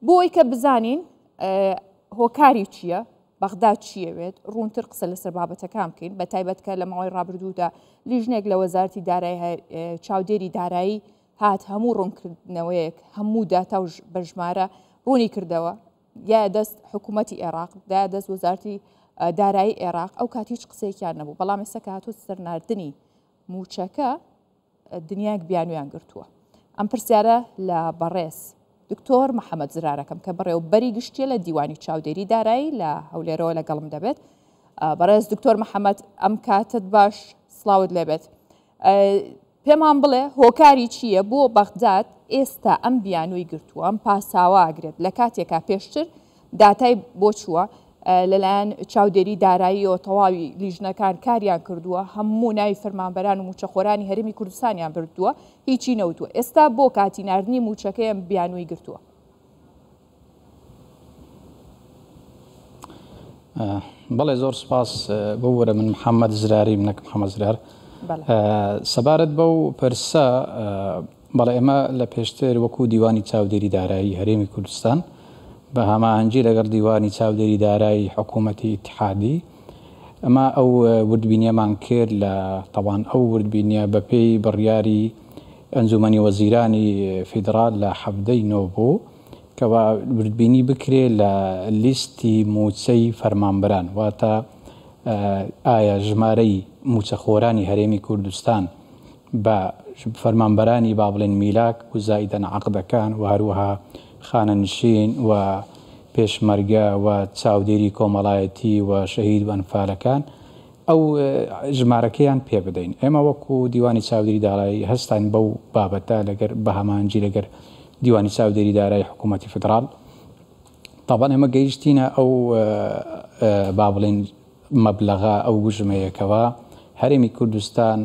بۆی کە بزانین هۆکاری چییە، بەغداد چیەوێت، ڕوونتر قسە لەسەر بابەتەکان بکەین، بە تایبەت کە لە ماوەی ڕابردوودا لیژنێک لە وەزارەتی دارایی چاودێری دارایی هات هەموو ڕوونکردنەوەیەک هەموو داتا و بەژمارە ڕوونی کردەوە، یا دەست حکوومەتی عێراق دا دەست وەزارەتی دارایی عێراق ئەو کات هیچ قسەیەکیان نەبوو، بەڵام ئێستا کە هاتووە سەرناردنی موچەکە دنیاک بیانویان گرتووە. ئەم پرسیارە لە بەڕێز دکتۆر محەممەد زرارەکەم کە بەڕێوەبەری گشتیە لە دیوانی چاودێری دارایی لە هەولێرەوە لەگەڵم دەبێت. بەڕێز دکتۆر محەممەد ئەم کاتت باش، سڵاوت لێبێت. پێمان بڵێ هۆکاری چییە بۆ بەغداد ئێستا ئەم بیانووی گرتووە، ئەم پاساوا ئاگرێت لە کاتێکا پێشتر داتای بۆ چووە لەلایەن چاودێری داراییەوە تەواوی لیژنەکان کاریان کردووە، هەموو ناوی فەرمانبەران و موچەخۆرانی هەرێمی کوردستانیان بردووە، هیچی نەوتووە. ئێستا بۆ کاتی ناردنی موچەکەی ئەم بیانووی گرتووە. بەڵێ زۆر سپاس بۆ وەرە من محەممەد زراری منەک محەممەد زرار سەبارەت بەو پرسە. بەڵێ ئێمە لە پێشتر وەکو دیوانی چاودێری دارایی هەرێمی کوردستان بە هەماهەنگی لەگەڵ دیوانی چاودێری دارایی حکوومەتی ئیتحادی ئەمە ئەو وردبینیەمان کرد لە تەوان ئەو وردبینیە بەپێی بڕیاری ئەنجومەنی وەزیرانی فیدرال لە 17 نۆڤۆ کەوا وردبینی بکرێ لە لیستی موچەی فەرمانبەران، واتە ئایا ژمارەی موچەخۆرانی هەرێمی کوردستان بە فەرمانبەرانی با بڵێن میلاک و زائیدەن عەقدەکان و هەروەها خانەنشین و پێشمەرگە و چاودێری کۆمەڵایەتی و شەهید و ئەنفالەکان ئەو ژمارەکەیان پێ بدەین. ئێمە وەکو دیوانی چاودێری دارایی هەستین بەو بابەتە لەگەر بە هەمانجی لەگەر دیوانی چاودێری دارایی حکوومەتی فدرال. تاوان ئێمە گەیشتینە ئەو با بڵێن مەبلەغا ئەو بژمەیەکەوە هەرێمی کوردستان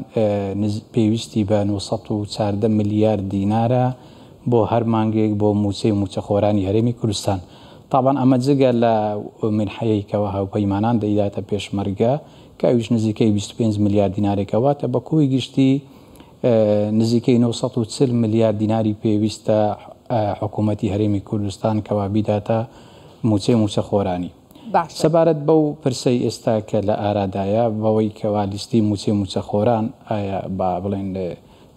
پێویستی بە 914 ملیار دینارە بۆ هەر مانگێک بۆ موچەی موچەخۆرانی هەرێمی کوردستان. تاوان ئەمە جگە لە منحەیەکەوە هاوپەیمانان دەیداتە پێشمەرگە کە ئەویش نزیکەی 25 ملیار دینارێکەوەتە بە کۆی گشتی نزیکەی 940 ملیار دیناری پێویستە حکوومەتی هەرێمی کوردستان کەوا بیداتە موچەی موچەخۆرانی. سەبارەت بەو پرسەی ئێستا کە لە ئارادایە بەوەی کەوا لیستی موچەی موچەخۆران ئایا با بڵێن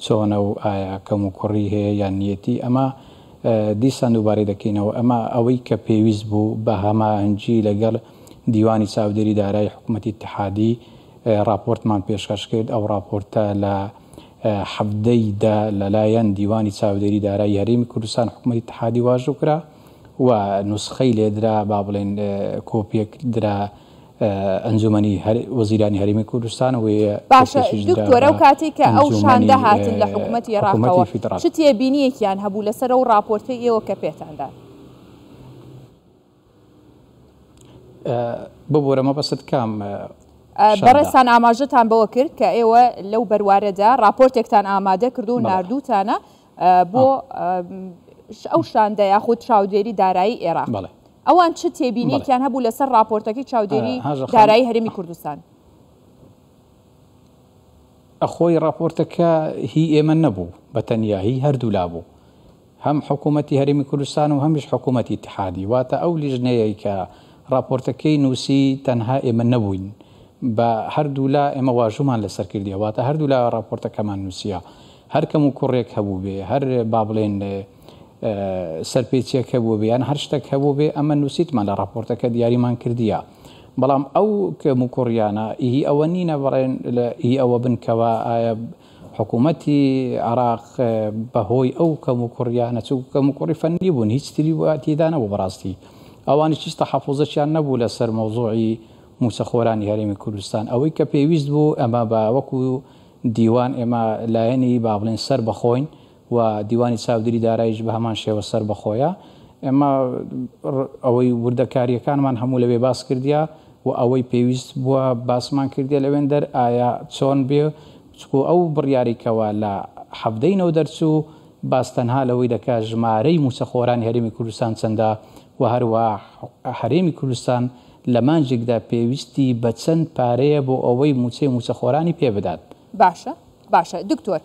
چۆنە و ئایا کەم و کوڕی هەیە یان نیەتی، ئەمە دیسان دووبارەی دەکەینەوە. ئەمە ئەوەی کە پێویست بوو بە هەماهەنگی لەگەڵ دیوانی چاودێری دارایی حکوومەتی اتحادی راپۆرتمان پێشکەش کرد. ئەو راپۆرتە لە 17 لەلایەن دیوانی چاودێری دارایی هەرێمی کوردستان حکوومەتی اتحادی واژۆ کرا و نوسخەی لێدرا با بڵێن کۆپیەک درا ئەنجومەنی وەزیرانی هەرێمی کوردستان و باشە دکتۆرە و کاتی کە ئەو شاندە هاتن لە حکوومەتی عێراقەوە چ تێبینیەکیان هەبوو لەسەر ئەو راپۆرتەی ئێوە کە پێتاندا؟ ببوورەمە بەست کام بەڕێستان ئاماژەتان بەوە کرد کە ئێوە لەو بەروارەدا راپۆرتێکتان ئامادە کردو و ناردووتانە بۆ ئەو شاندە یاخود چاودێری دارایی عێراق. ئەوان چ تێبینیەکیان هەبوو لەسەر راپۆرتەکەی چاودێری دارایی هەرێمی کوردستان؟ ئەخۆی راپۆرتەکە هی ئێمە نەبوو بە تەنیا، هی هەردوو لابوو، هەم حکوومەتی هەرێمی کوردستان و هەمیش حکوومەتی اتحادی. واتە ئەو لیژنەیە کە راپۆرتەکەی نووسی تەنها ئێمە نەبووین، بە هەردوو لا ئێمە واژومان لەسەر کردیە، واتە هەردوو لا راپۆرتەکەمان نووسیە، هەر کەم و کوڕێک هەبوو بێ، هەر با بڵێن سەرپێچیەک هەبوو بێ یان هەر شتێک هەبوو بێ ئەمە نووسیتمان لە راپۆرتەکە دیاریمان کردیە. بەڵام ئەو کەم و کوڕیانە هی ئەوە نینە بڵێن هی ئەوە بنکەوە ئایا حکوومەتی عێراق بەهۆی ئەو کەم و کوڕیانە چوو کەم و کوڕی فەنی بوون، هیچ تری تێدا نەبوو بەڕاستی. ئەوانی چیز تەحەفوزەشیان نەبوو لەسەر مەوزوعی موچەخۆرانی هەرێمی کوردستان. ئەوەی کە پێویست بوو ئەمە بە وەکو دیوان ئێمە لایەنی با بڵێن سەر بەخۆین و دیوانی چاودێری داراییش بە هەمان شێوە سەر بەخۆیە. ئێمە ئەوەی وردەکاریەکانمان هەموو لەوێ باس کردیا و ئەوەی پێویست بووە باسمان کردیا لەوێن دەر ئایا چۆن بێ چکو ئەو بڕیاریکەوە لە 17 دەرچوو باس تەنها لەوەی دەکا ژمارەی موچەخۆرانی هەرێمی کوردستان چەندە و هەروە هەرێمی کوردستان لە مانجێکدا پێویستی بە چەند پارەیە بۆ ئەوەی موچەی موچەخۆرانی پێ بدات. باشە دکتۆر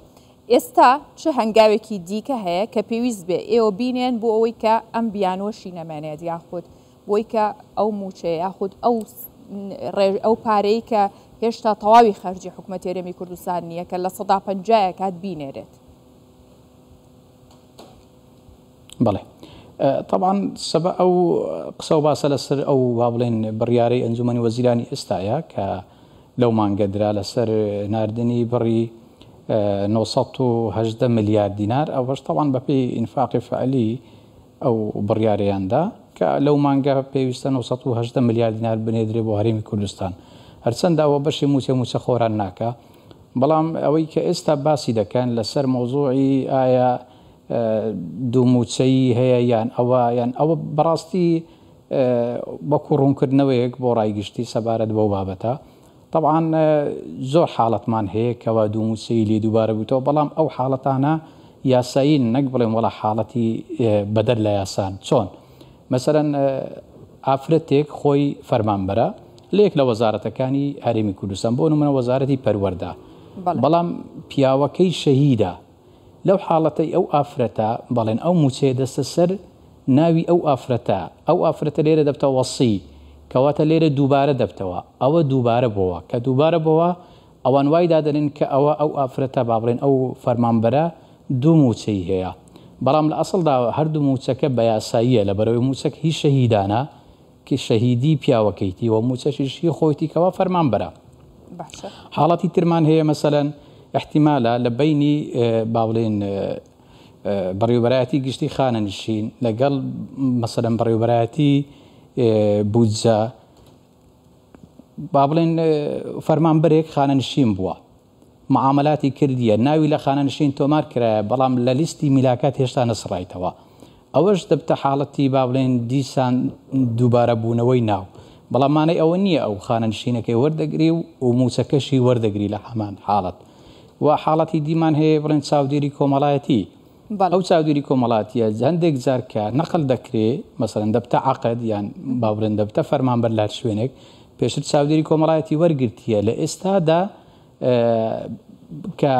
ئێستا چه هەنگاوێکی دیکە هەیە کە پێویست بێ ئێوە بینێن بۆ ئەوەی کە ئەم بیانۆشی نەمانێت یاخود بۆی کە ئەو موچەیە یاخود ئەو پارەی کە هێشتا تەواوی خەرجی حکوومەت هەرێمی کوردستان نییە کە لە 150 کات بینێرێت. بەڵێ طبعا سبە ئەو قسە و باسە لەسەر ئەو وا بڵێن بڕیارەی ئەنجومەنی وەزیرانی ئێستاە کە لەو مانگەدرا لەسەر ناردنی بڕی 980 ملیارد دینار ئەوەش طبعا بەپێی ئینفاقی فعلی ئەو بڕیارەیاندا کە لەو مانگە پێویستە 980 ملیارد دینار بنێدرێ بۆ هەرێمی کوردستان هەرچەندە ئەوە بەشی موچە خۆران ناکە بەڵام ئەوەی کە ئێستا باسی دەکەن لەسەر مۆزوعی ئایا دووموچەی هەیە یان ئەوە بەڕاستی بەکو ڕوونکردنەوەیەک بۆ ڕایگشتی سەبارەت بەو بابەتە طبعا زۆر حاڵەتمان هەیە کەوا دووموچەی لێ دووبارە بوویتەوە بەڵام ئەو حاڵەتانە یاسایی نەک بڵێن وەڵا حاڵەتی بەدەر لە یاسان چۆن مەسەرەن ئافرەتێک خۆی فەرمانبەرە لێک لە وەزارەتەکانی هەرێمی کوردستان بۆ نمونە وەزارەتی پەروەردە بەڵام پیاوەکەی شەهیدە لەو حاڵەتەی ئەو ئافرەتە بەڵێن ئەو موچەیە دەستە سەر ناوی ئەو ئافرەتە لێرە دەبتە وەسی کەواتە لێرە دووبارە دەبتەوە ئەوە دووبارە بۆوە کە دووبارە بۆوە ئەوان وای دادەنن کە ئەو ئافرەتە با بڵێن ئەو فەرمانبەرە دوو موچەی هەیە بەڵام لە ئەسڵدا هەردوو موچەکە بە یاساییە لە بەرەوەی موچەک هیچ شەهیدانە کە شەهیدی پیاوەکەیتی و موچەشیشی خۆیتی کەوا فەرمانبەرە حاڵەتی ترمان هەیە مەسەلەن احتیمالە لە بینی با بڵێن بەڕێوەبەرایەتی گشتی خانەنشین لەگەڵ مەسەلەن بەڕێوەبەرایەتی بودجە با بڵێن فەرمانبەرێک خانەنشین بووە معاملاتی کردیە ناوی لە خانەنشین تۆمار کرایە بەڵام لە لیستی میلاکات هێشتا نەسڕایتەوە ئەوەش دەبتە حاڵەتی با بڵێن دیسان دووبارە بوونەوەی ناو بەڵامانەی ئەوە نییە ئەو خانەنشینەکەی وەردەگری و موچەکەشی وەردەگری لە هەمان حاڵەت و حاڵەتی دیمان هەیە بڵێن چاودێری کۆمەڵایەتی ئەو چاودێری کۆمەڵاتیە هەندێک جار کە نەقل دەکرێت مەسەرەن دەبتە عەقد یان با بڵێن دەبتە فەرمانبەر لە شوێنێک پێشتر چاودێری کۆمەڵایەتی وەرگرتیە لە ئێستادا کە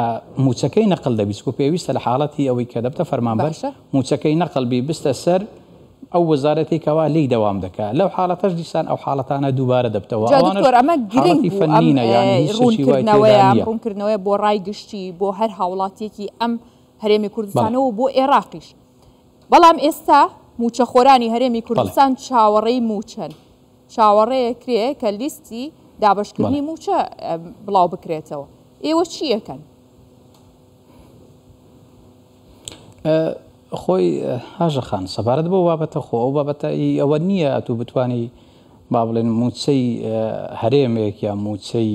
موچەکەی نەقل دەبیست و پێویستە لە حاڵەتی ئەوەی کە دەبتە فەرمانبەر موچەکەی نەقلبی بستە سەر ئەو وەزارەتێکەوە لی دەوام دەکات لەو حاڵەتەش دیسان ئەو حاڵەتانە دووبارە دەبتەوە ئەمە گرنگی فەنینە ڕوونکردنەوەی بۆ ڕایگشتی بۆ هەر هاوڵاتیەکی ئەم هەرێمی کوردستانەوە بۆ عێراقیش بەڵام ئێستا موچەخۆرانی هەرێمی کوردستان چاوەڕێی موچەن چاوەڕێیە کرێ کە لیستی دابشکردنی موچە بڵاو بکرێتەوە ئێوە چی یەکەن؟ خۆی هاژەخان سەبارەت بۆ بابەتە خۆ ئەو بابەتە ئەوە نییە ئەتو بتوانی با بڵێن موچەی هەرێمێک یا موچەی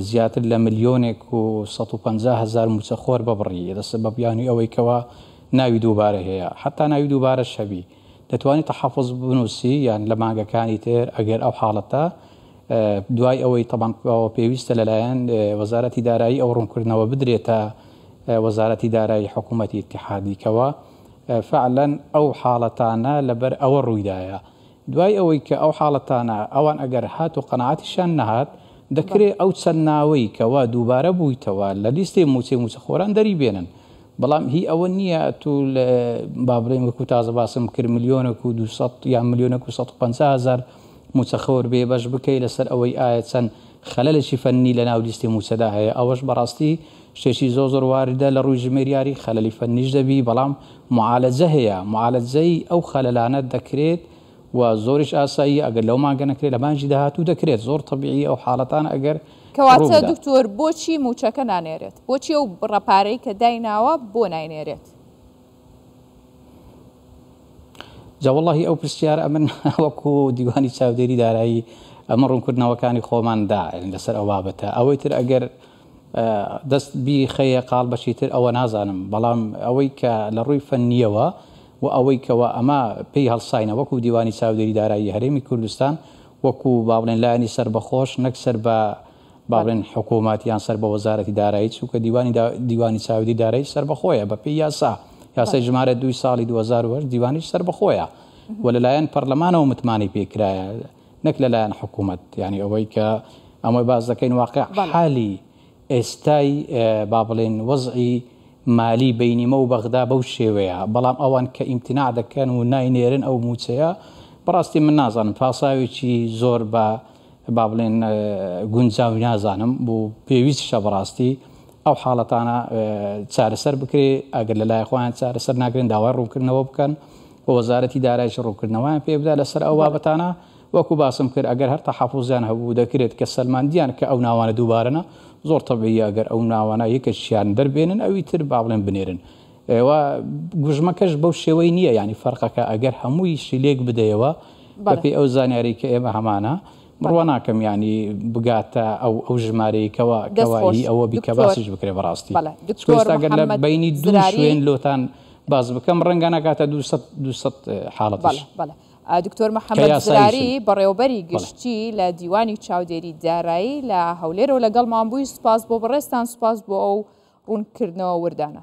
زیاتر لە ملیۆنێک و 150,000 موچەخۆر ببڕی دەست بە بیانی ئەوەی کەوا ناوی دووبارە هەیە حتا ناوی دووبارە شەوی دەتوانێت تەحەفوظ بنووسی یان لە مانگەکانی تر ئەگەر ئەو حاڵەتە دوای ئەوەی تەبان پێویستە لەلایەن وەزارەتی دارایی ئەو ڕوونکردنەوە بدرێتە وەزارەتی دارایی حکوومەتی اتحادیکەوە فعلەن ئەو حاڵەتانە لەبەر ئەوە ڕوویدایە دوای ئەوەی کە ئەو حاڵەتانە ئەوان ئەگەر هات و قەنەعەتیشان نەهات دەکرێت ئەو چەند ناوەی کەوا دووبارە بوویتەوە لە لیستی موچەخۆران دەری بێنن بەڵام هی ئەوە نییە تو با بڵێن وەکو تازە باسم کرد ملیۆنێک و 200 یان ملیۆنێک و 150,000 موچەخۆر بێ بەش بکەی لەسەر ئەوەی ئایا چەند خەلەلێکی فەنی لە ناو لیستی موچەدا هەیە ئەوەش بەڕاستی شتێکی زۆر واردە لە ڕووی ژمێریاری خەلەلی فەنیش دەبی بەڵام معالەجە هەیە معالەجەی ئەو خەلەلانە دەکرێت و زۆریش ئاسایی ئەگەر لەو مانگە نەکرێت لە مانجی داهاتوو دەکرێت زۆر طبیعی ئەو حاڵەتان ئەگەر کەواتە دکتۆر بۆچی موچەکە نانێرێت بۆچی ئەو ڕەپارەی کە دایناوە بۆ ناینێرێت جاوەڵڵاهی ئەو پرسیارە ئەمن وەکو دیوانی چاودێری دارایی ئەمە ڕوونکردنەوەکانی خۆماندا لەسەر ئەو بابەتە ئەوەی تر ئەگەر دەست بی خەیە قاڵ بەشی تر ئەوە نازانم بەڵام ئەوەی کە لە ڕووی فەنیەوە و ئەوەی کەوە ئەمە پێی هەڵساینە وەکو دیوانی چاودێری دارایی هەرێمی کوردستان وەکو با بڵێن لایەنی سەربەخۆش نەک سەر بە با بڵێن حکوومەت یان سەر بە وەزارەتی دارایی چووکە دیوانی چاودێری دارایی سەربەخۆیە بە پێی یاسای ژمارە 2 ساڵی 2008 دیوانیش سەربەخۆیە و لەلایەن پەرلەمانەوە متمانی پێکرایە نەک لەلایەن حکوومەت یعنی ئەوەی کە ئەمەی باز دەکەین واقع حالی ئێستای با بڵێن وەزعی مالی بینیمە و بەغدا بەو شێوەیە بەڵام ئەوان کە ئیمتناع دەکەن و ناینێرن ئەو موچەیە بەڕاستی من نازانم پاساوێکی زۆر بە با بڵێن گونجاوی نازانم بۆ پێویستشە بەڕاستی ئەو حاڵەتانە چارەسەر بکرێ ئەگەر لە لای خۆیان چارەسەر ناگرن داوای ڕوونکردنەوە بکەن بۆ وەزارەتی دارایش ڕوونکردنەوەیان پێ بدات لەسەر ئەو بابەتانە وەکو باسم کرد ئەگەر هەر تەحەفوزیان هەبوو دەکرێت کە سەلماندیان کە ئەو ناوانە دووبارەنە زۆر تەبیعیە ئەگەر ئەو ناوانە یەکەشیان دەربێنن ئەوی تر با بڵێن بنێرن گوژمەکەش بەو شێوەی نییە ینی فەرقەکە ئەگەر هەمووی شیلێک بدەیەوە بەپێی ئەو زانیاری کە ئێمە هەمانە بڕوا ناکەم ینی بگاتە ئەو ژمارەیەکەوە کەوایی ئەوە بیکە باسیش بکرێ بەڕاستی ئەگەر لە بینی دوو شوێن لۆتان باز بکەم ڕەنگە ناکاتە 200 حاڵەتش. دکتۆر محەممەد زراری بەڕێوەبەری گشتی لە دیوانی چاودێری دارایی لە هەولێرەوە لەگەڵمان بووی سوپاس بۆ بەڕێستان سوپاس بۆ ئەو ڕوونکردنەوە وردانە.